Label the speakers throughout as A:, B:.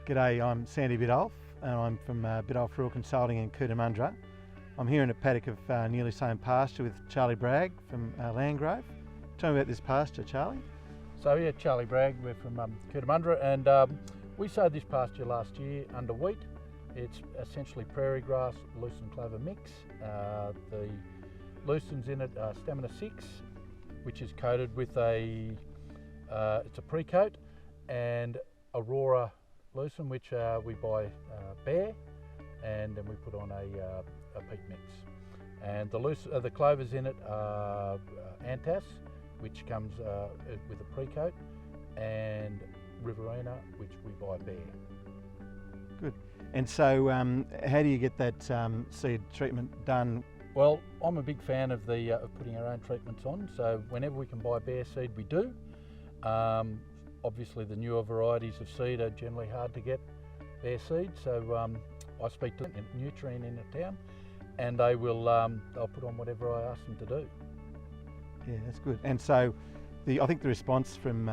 A: G'day, I'm Sandy Biddulph and I'm from Biddulph Rural Consulting in Cootamundra. I'm here in a paddock of newly sown pasture with Charlie BRAGG from Landgrove. Tell me about this pasture, Charlie.
B: So yeah, Charlie BRAGG, we're from Cootamundra, and we sowed this pasture last year under wheat. It's essentially prairie grass, lucerne clover mix. The lucerne's in it stamina 6, which is coated with it's a pre-coat, and Aurora lucerne, which we buy bare, and then we put on a peat mix. And the clovers in it are Antas, which comes with a pre-coat, and Riverina, which we buy bare.
A: Good. And so how do you get that seed treatment done?
B: Well, I'm a big fan of putting our own treatments on, so whenever we can buy bare seed, we do. Obviously the newer varieties of seed are generally hard to get bare seed, so I speak to Nutrient in the town, and they'll put on whatever I ask them to do.
A: Yeah, that's good. And so I think the response from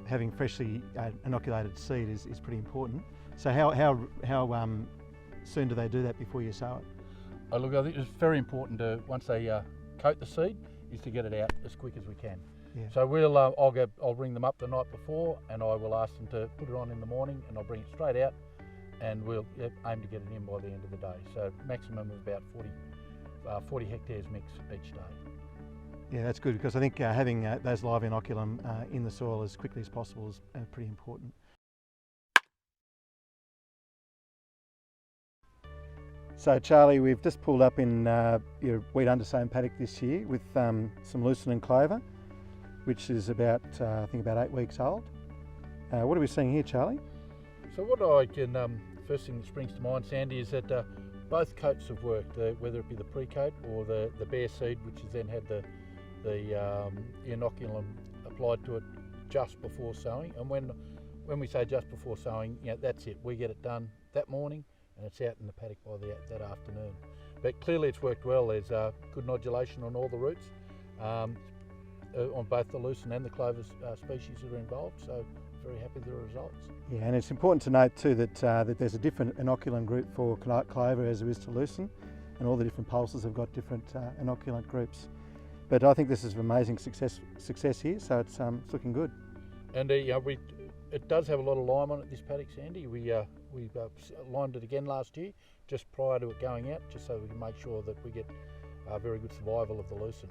A: having freshly inoculated seed is pretty important. So how soon do they do that before you sow it?
B: Oh, look, I think it's very important to, once they coat the seed, is to get it out as quick as we can.
A: Yeah.
B: So I'll ring them up the night before, and I will ask them to put it on in the morning, and I'll bring it straight out, and we'll aim to get it in by the end of the day. So maximum of about 40 hectares mix each day.
A: Yeah, that's good, because I think having those live inoculum in the soil as quickly as possible is pretty important. So Charlie, we've just pulled up in your wheat undersown paddock this year with some lucerne and clover, which is about, I think about 8 weeks old. What are we seeing here, Charlie?
B: So what I can, first thing that springs to mind, Sandy, is that both coats have worked, whether it be the pre-coat or the bare seed, which has then had the inoculum applied to it just before sowing. And when we say just before sowing, that's it. We get it done that morning, and it's out in the paddock by that afternoon. But clearly it's worked well. There's good nodulation on all the roots, on both the lucerne and the clover species that are involved, so very happy with the results.
A: Yeah, and it's important to note too that there's a different inoculant group for clover as there is to lucerne, and all the different pulses have got different inoculant groups. But I think this is an amazing success here, so it's looking good.
B: And it does have a lot of lime on it, this paddock, Sandy. We limed it again last year, just prior to it going out, just so we can make sure that we get very good survival of the lucerne.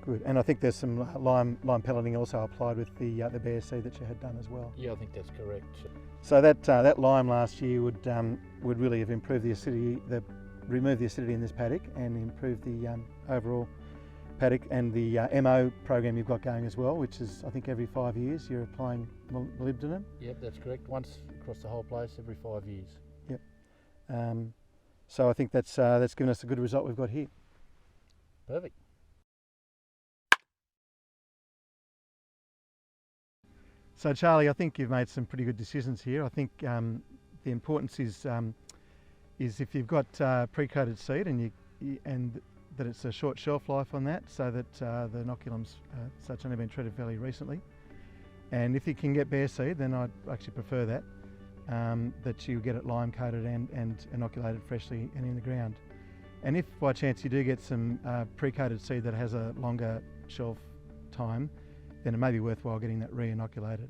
A: Good, and I think there's some lime pelleting also applied with the bare seed that you had done as well.
B: Yeah, I think that's correct.
A: So that lime last year would really have improved the acidity, removed the acidity in this paddock, and improved the overall paddock, and the MO program you've got going as well, which is I think every 5 years you're applying molybdenum.
B: Yep, that's correct. Once across the whole place every 5 years.
A: Yep. So I think that's given us a good result we've got here.
B: Perfect.
A: So Charlie, I think you've made some pretty good decisions here. I think the importance is if you've got pre-coated seed and that it's a short shelf life on that, so that the inoculum's such only been treated fairly recently. And if you can get bare seed, then I'd actually prefer that you get it lime coated and inoculated freshly and in the ground. And if by chance you do get some pre-coated seed that has a longer shelf time, then it may be worthwhile getting that re-inoculated.